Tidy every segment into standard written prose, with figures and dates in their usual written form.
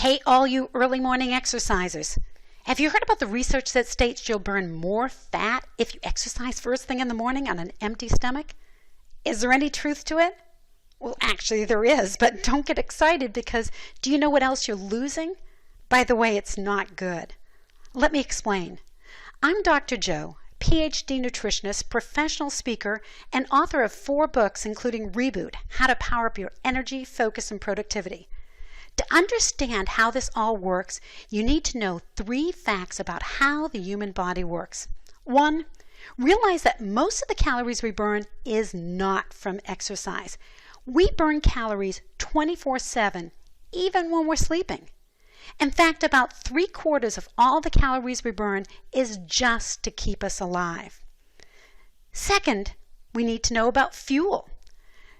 Hey, all you early morning exercisers. Have you heard about the research that states you'll burn more fat if you exercise first thing in the morning on an empty stomach? Is there any truth to it? Well, actually there is, but don't get excited because do you know what else you're losing? By the way, it's not good. Let me explain. I'm Dr. Joe, PhD nutritionist, professional speaker, and author of 4 books including Reboot, How to Power Up Your Energy, Focus, and Productivity. To understand how this all works, you need to know 3 facts about how the human body works. 1, realize that most of the calories we burn is not from exercise. We burn calories 24/7, even when we're sleeping. In fact, about 3/4 of all the calories we burn is just to keep us alive. Second, we need to know about fuel.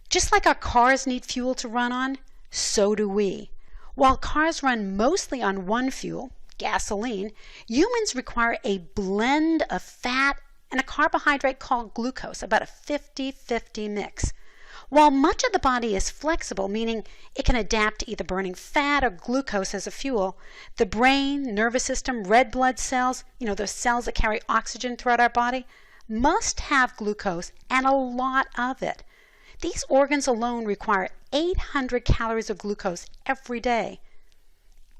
Just like our cars need fuel to run on, so do we. While cars run mostly on one fuel, gasoline, humans require a blend of fat and a carbohydrate called glucose, about a 50-50 mix. While much of the body is flexible, meaning it can adapt to either burning fat or glucose as a fuel, the brain, nervous system, red blood cells, those cells that carry oxygen throughout our body, must have glucose and a lot of it. These organs alone require 800 calories of glucose every day.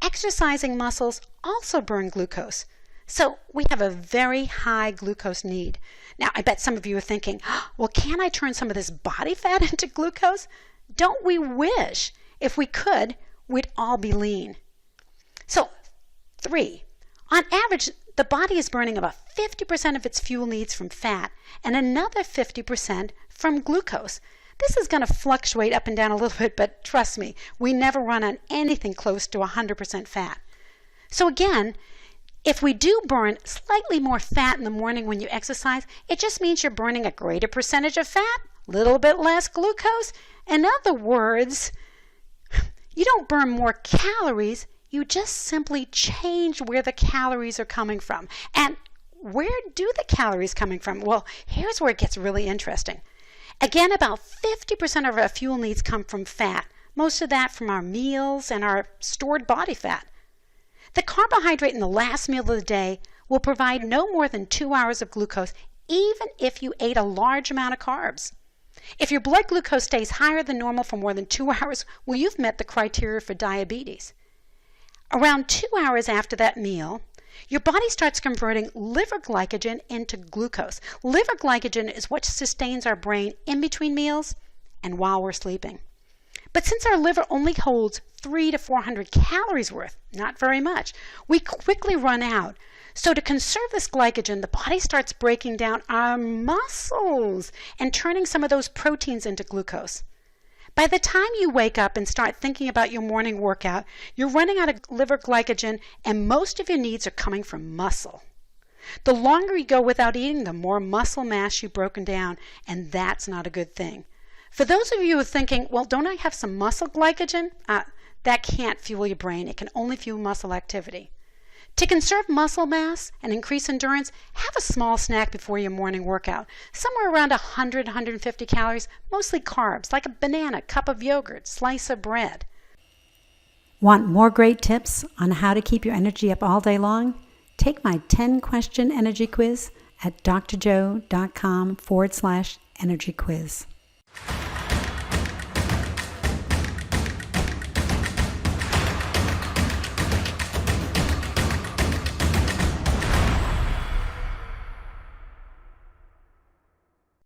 Exercising muscles also burn glucose, so we have a very high glucose need. Now, I bet some of you are thinking, well, can I turn some of this body fat into glucose? Don't we wish? If we could, we'd all be lean. So, 3, on average, the body is burning about 50% of its fuel needs from fat and another 50% from glucose. This is going to fluctuate up and down a little bit, but trust me, we never run on anything close to 100% fat. So again, if we do burn slightly more fat in the morning when you exercise, it just means you're burning a greater percentage of fat, a little bit less glucose. In other words, you don't burn more calories, you just simply change where the calories are coming from. And where do the calories coming from? Well, here's where it gets really interesting. Again, about 50% of our fuel needs come from fat, most of that from our meals and our stored body fat. The carbohydrate in the last meal of the day will provide no more than 2 hours of glucose, even if you ate a large amount of carbs. If your blood glucose stays higher than normal for more than 2 hours, well, you've met the criteria for diabetes. Around 2 hours after that meal, your body starts converting liver glycogen into glucose. Liver glycogen is what sustains our brain in between meals and while we're sleeping. But since our liver only holds 300 to 400 calories worth, not very much, we quickly run out. So to conserve this glycogen, the body starts breaking down our muscles and turning some of those proteins into glucose. By the time you wake up and start thinking about your morning workout, you're running out of liver glycogen and most of your needs are coming from muscle. The longer you go without eating, the more muscle mass you've broken down, and that's not a good thing. For those of you who are thinking, well, don't I have some muscle glycogen? That can't fuel your brain. It can only fuel muscle activity. To conserve muscle mass and increase endurance, have a small snack before your morning workout, somewhere around 100-150 calories, mostly carbs, like a banana, cup of yogurt, slice of bread. Want more great tips on how to keep your energy up all day long? Take my 10-question energy quiz at drjoe.com/energy quiz.